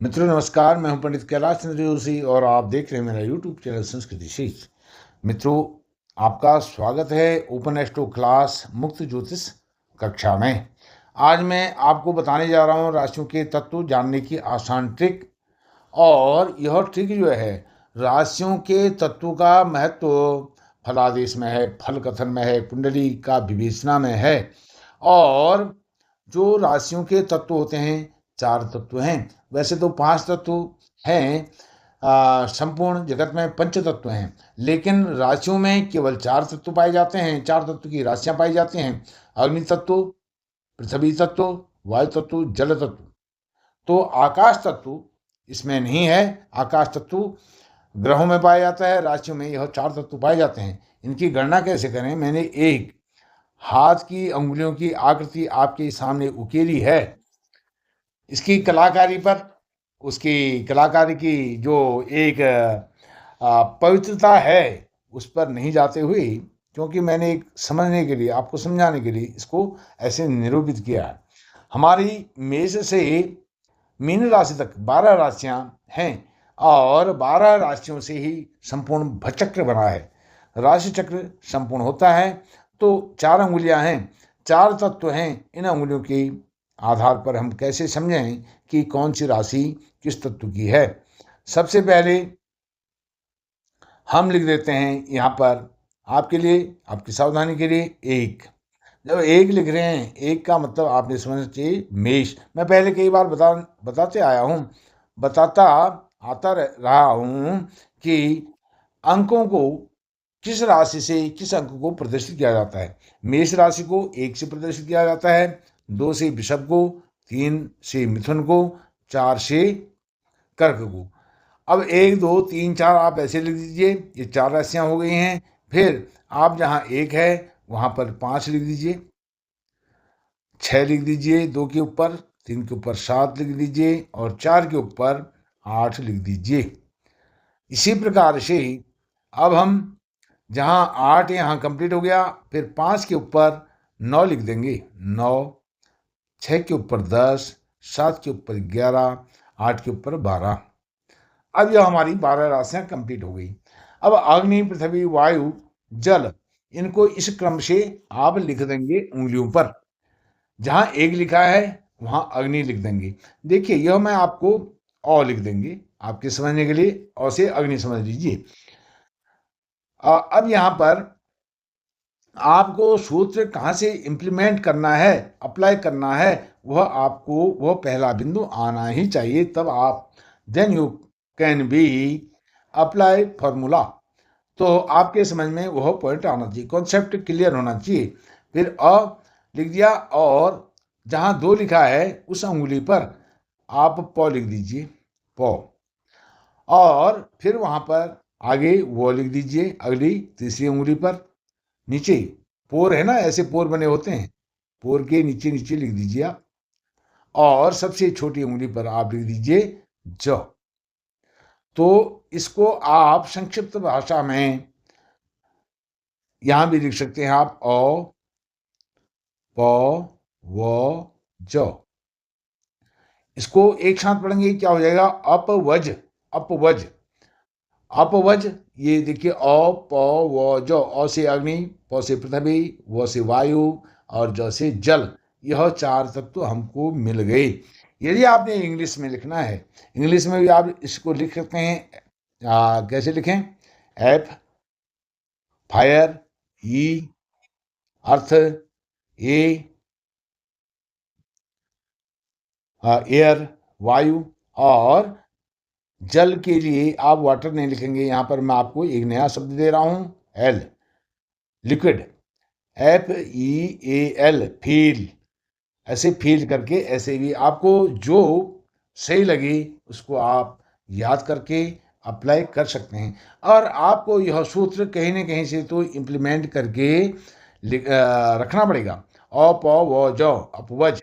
मित्रों नमस्कार, मैं हूं पंडित कैलाश चंद्र जोशी और आप देख रहे हैं मेरा यूट्यूब चैनल संस्कृति शीख। मित्रों, आपका स्वागत है ओपन एस्ट्रो क्लास मुक्त ज्योतिष कक्षा में। आज मैं आपको बताने जा रहा हूं राशियों के तत्व जानने की आसान ट्रिक। और यह ट्रिक जो है, राशियों के तत्वों का महत्व फलादेश में है, फल कथन में है, कुंडली का विवेचना में है। और जो राशियों के तत्व होते हैं, 4 तत्व हैं। वैसे तो 5 तत्व हैं, संपूर्ण जगत में पंच तत्व हैं, लेकिन राशियों में केवल 4 तत्व पाए जाते हैं। 4 तत्व की राशियां पाई जाती हैं: अग्नि तत्व, पृथ्वी तत्व, वायु तत्व, जल तत्व। तो आकाश तत्व इसमें नहीं है। आकाश तत्व ग्रहों में पाया जाता है, राशियों में यह 4 तत्व पाए जाते हैं। इनकी गणना कैसे करें, मैंने एक हाथ की अंगुलियों की आकृति आपके सामने उकेरी है। इसकी कलाकारी पर, उसकी कलाकारी की जो एक पवित्रता है, उस पर नहीं जाते हुए, क्योंकि मैंने एक समझने के लिए, आपको समझाने के लिए इसको ऐसे निरूपित किया है। हमारी मेष से मीन राशि तक 12 राशियां हैं और 12 राशियों से ही संपूर्ण भचक्र बना है। राशि चक्र संपूर्ण होता है तो 4 अंगुलियां हैं, 4 तत्व हैं। इन अंगुलियों के आधार पर हम कैसे समझें कि कौन सी राशि किस तत्व की है। सबसे पहले हम लिख देते हैं यहाँ पर आपके लिए, आपकी सावधानी के लिए, एक। जब एक लिख रहे हैं, एक का मतलब आपने समझना चाहिए मेष। मैं पहले कई बार बताते आया हूँ, बताता आता रहा हूँ कि अंकों को किस राशि से किस अंक को प्रदर्शित किया जाता है। मेष राशि को 1 से प्रदर्शित किया जाता है, 2 से वृषभ को, 3 से मिथुन को, 4 से कर्क को। अब 1 2 3 4 आप ऐसे लिख दीजिए, ये 4 राशियां हो गई हैं। फिर आप जहां 1 है वहां पर 5 लिख दीजिए, 6 लिख दीजिए, 2 के ऊपर, 3 के ऊपर 7 लिख दीजिए और 4 के ऊपर 8 लिख दीजिए। इसी प्रकार से अब हम जहां 8 यहाँ कंप्लीट हो गया, फिर 5 के ऊपर 9 लिख देंगे, 9, 6 के ऊपर 10, 7 के ऊपर 11, 8 के ऊपर 12। अब यह हमारी 12 राशियां कंप्लीट हो गई। अब अग्नि, पृथ्वी, वायु, जल, इनको इस क्रम से आप लिख देंगे उंगलियों पर। जहां 1 लिखा है वहां अग्नि लिख देंगे। देखिए, यह मैं आपको अ लिख देंगे आपके समझने के लिए, अ से अग्नि समझ लीजिए। अब यहां पर आपको सूत्र कहाँ से इंप्लीमेंट करना है, अप्लाई करना है, वह पहला बिंदु आना ही चाहिए। तब आप then you can be apply formula. तो आपके समझ में वह पॉइंट आना चाहिए, कॉन्सेप्ट क्लियर होना चाहिए। फिर अ लिख दिया और जहाँ 2 लिखा है उस अंगुली पर आप प लिख दीजिए, प। और फिर वहाँ पर आगे वो लिख दीजिए अगली तीसरी अंगुली पर। नीचे पोर है ना, ऐसे पोर बने होते हैं, पोर के नीचे नीचे लिख दीजिए आप। और सबसे छोटी उंगली पर आप लिख दीजिए ज। तो इसको आप संक्षिप्त भाषा में यहां भी लिख सकते हैं आप, अ प व ज। इसको एक साथ पढ़ेंगे क्या हो जाएगा, अपवज, अपवज, अपवज। ये देखिए, अ प व ज। अ से अग्नि, प से पृथ्वी, व से वायु और ज से जल। यह 4 तत्व हमको मिल गए। यदि आपने इंग्लिश में लिखना है, इंग्लिश में भी आप इसको लिख सकते हैं। कैसे लिखें, एफ फायर, ई अर्थ, ए एयर वायु, और जल के लिए आप वाटर नहीं लिखेंगे। यहाँ पर मैं आपको एक नया शब्द दे रहा हूँ, एल, लिक्विड, FEAL, फील। ऐसे फील करके, ऐसे भी आपको जो सही लगे उसको आप याद करके अप्लाई कर सकते हैं। और आपको यह सूत्र कहीं ना कहीं से तो इम्प्लीमेंट करके रखना पड़ेगा। अ प व ज, अपवज।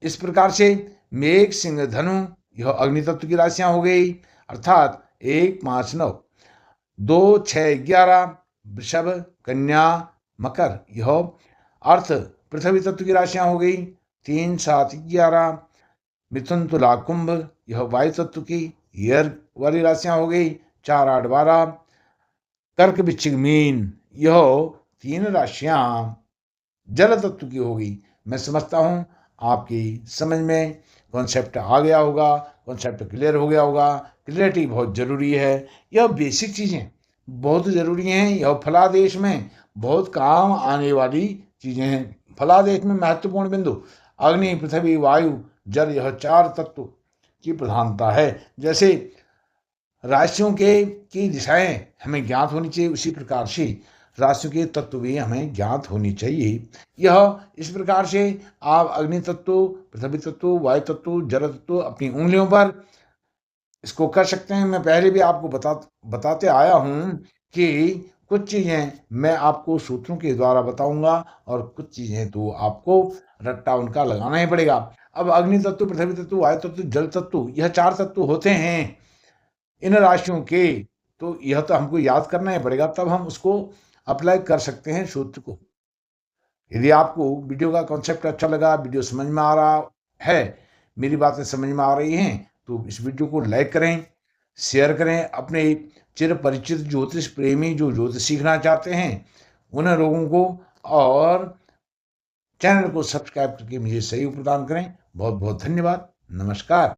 इस प्रकार से मेघ, सिंह, धनु, यह अग्नि तत्व की राशियां हो गई, अर्थात 1 5 9। 2 6 11 वृषभ, कन्या, मकर, यह अर्थ पृथ्वी तत्व की राशियां हो गई। 3 7 11 मिथुन, तुला, कुंभ, यह वायु तत्व की एयर वाली राशियां हो गई, 4, 8, 12। कर्क, वृश्चिक, मीन, यह 3 राशियां जल तत्व की होगी। मैं समझता हूँ आपकी समझ में कॉन्सेप्ट आ गया होगा, कॉन्सेप्ट क्लियर हो गया होगा। क्लियरिटी बहुत ज़रूरी है। यह बेसिक चीज़ें बहुत ज़रूरी हैं। यह फलादेश में बहुत काम आने वाली चीज़ें हैं। फलादेश में महत्वपूर्ण बिंदु अग्नि, पृथ्वी, वायु, जल, यह 4 तत्व की प्रधानता है। जैसे राशियों की दिशाएं हमें ज्ञात होनी चाहिए, उसी प्रकार से राशियों के तत्व भी हमें ज्ञात होनी चाहिए। यह इस प्रकार से आप अग्नि तत्व, पृथ्वी तत्व, वायु तत्व, जल तत्व अपनी उंगलियों पर इसको कर सकते हैं। मैं पहले भी आपको बताते आया हूँ कि कुछ चीज़ें मैं आपको सूत्रों के द्वारा बताऊंगा और कुछ चीज़ें तो आपको रट्टा उनका लगाना ही पड़ेगा। अब अग्नि तत्व, पृथ्वी तत्व, वायु तत्व, जल तत्व, यह 4 तत्व होते हैं इन राशियों के। तो यह तो हमको याद करना ही पड़ेगा, तब हम उसको अप्लाई कर सकते हैं सूत्र को। यदि आपको वीडियो का कॉन्सेप्ट अच्छा लगा, वीडियो समझ में आ रहा है, मेरी बातें समझ में आ रही हैं, तो इस वीडियो को लाइक करें, शेयर करें। अपने चिर परिचित ज्योतिष प्रेमी जो ज्योतिष सीखना चाहते हैं उन लोगों को, और चैनल को सब्सक्राइब करके मुझे सहयोग प्रदान करें। बहुत बहुत धन्यवाद। नमस्कार।